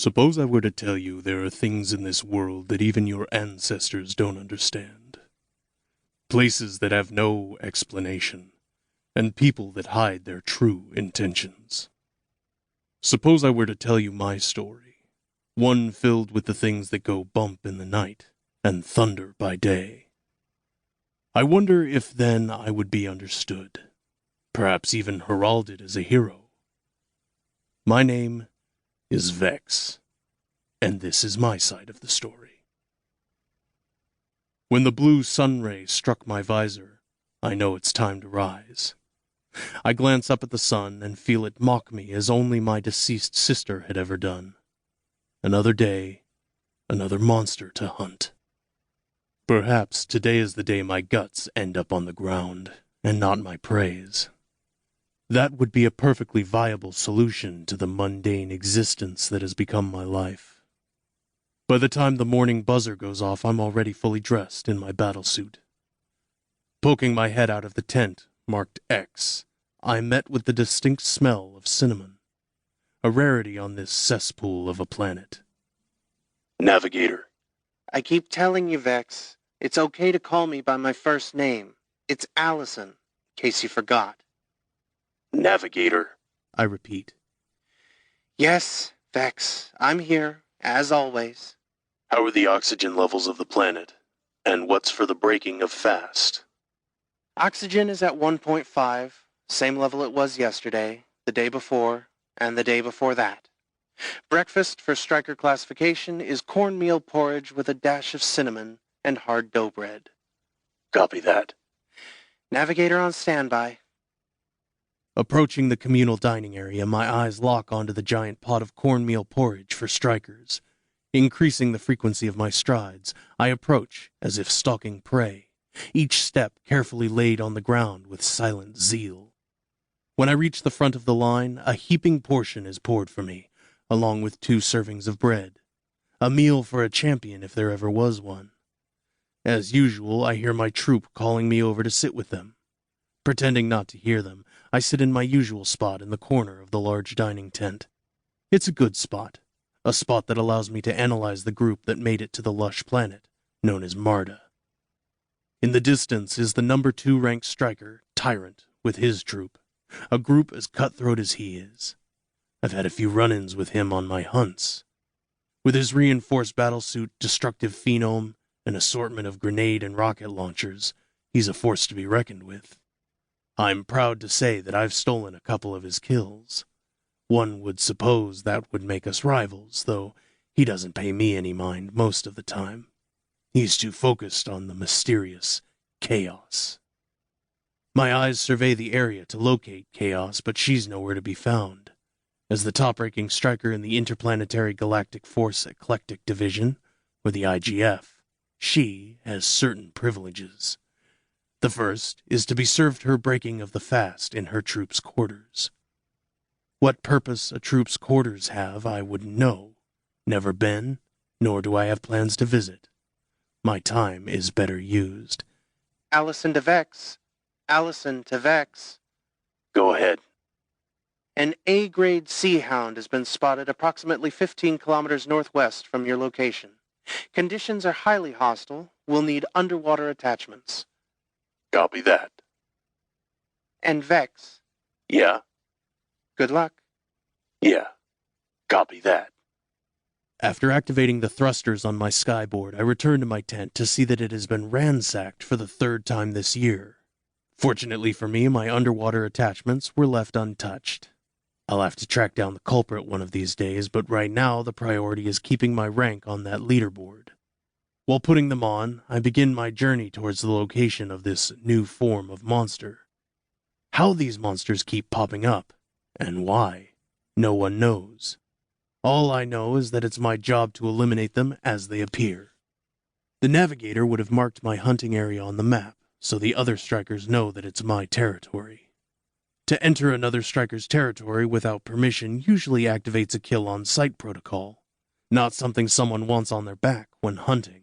Suppose I were to tell you there are things in this world that even your ancestors don't understand. Places that have no explanation, and people that hide their true intentions. Suppose I were to tell you my story, one filled with the things that go bump in the night and thunder by day. I wonder if then I would be understood, perhaps even heralded as a hero. My name is Vex, and this is my side of the story. When the blue sunray struck my visor, I know it's time to rise. I glance up at the sun and feel it mock me as only my deceased sister had ever done. Another day, another monster to hunt. Perhaps today is the day my guts end up on the ground, and not my praise. That would be a perfectly viable solution to the mundane existence that has become my life. By the time the morning buzzer goes off, I'm already fully dressed in my battlesuit. Poking my head out of the tent, marked X, I met with the distinct smell of cinnamon, a rarity on this cesspool of a planet. Navigator. I keep telling you, Vex, it's okay to call me by my first name. It's Allison, in case you forgot. Navigator. I repeat. Yes, Vex, I'm here, as always. How are the oxygen levels of the planet? And what's for the breaking of fast? Oxygen is at 1.5, same level it was yesterday, the day before, and the day before that. Breakfast for striker classification is cornmeal porridge with a dash of cinnamon and hard dough bread. Copy that. Navigator on standby. Approaching the communal dining area, my eyes lock onto the giant pot of cornmeal porridge for strikers. Increasing the frequency of my strides, I approach as if stalking prey, each step carefully laid on the ground with silent zeal. When I reach the front of the line, a heaping portion is poured for me, along with 2 servings of bread. A meal for a champion if there ever was one. As usual, I hear my troop calling me over to sit with them. Pretending not to hear them, I sit in my usual spot in the corner of the large dining tent. It's a good spot, a spot that allows me to analyze the group that made it to the lush planet, known as Marda. In the distance is the number 2 ranked striker, Tyrant, with his troop, a group as cutthroat as he is. I've had a few run-ins with him on my hunts. With his reinforced battlesuit, destructive phenome, an assortment of grenade and rocket launchers, he's a force to be reckoned with. I'm proud to say that I've stolen a couple of his kills. One would suppose that would make us rivals, though he doesn't pay me any mind most of the time. He's too focused on the mysterious Chaos. My eyes survey the area to locate Chaos, but she's nowhere to be found. As the top-ranking striker in the Interplanetary Galactic Force Eclectic Division, or the IGF, she has certain privileges. The first is to be served her breaking of the fast in her troops' quarters. What purpose a troop's quarters have, I wouldn't know. Never been, nor do I have plans to visit. My time is better used. Allison to Vex. Allison to Vex. Go ahead. An A-grade sea hound has been spotted approximately 15 kilometers northwest from your location. Conditions are highly hostile. We'll need underwater attachments. Copy that. And Vex. Yeah. Good luck. Yeah. Copy that. After activating the thrusters on my skyboard, I return to my tent to see that it has been ransacked for the 3rd time this year. Fortunately for me, my underwater attachments were left untouched. I'll have to track down the culprit one of these days, but right now the priority is keeping my rank on that leaderboard. While putting them on, I begin my journey towards the location of this new form of monster. How these monsters keep popping up, and why, no one knows. All I know is that it's my job to eliminate them as they appear. The navigator would have marked my hunting area on the map, so the other strikers know that it's my territory. To enter another striker's territory without permission usually activates a kill-on-sight protocol, not something someone wants on their back when hunting.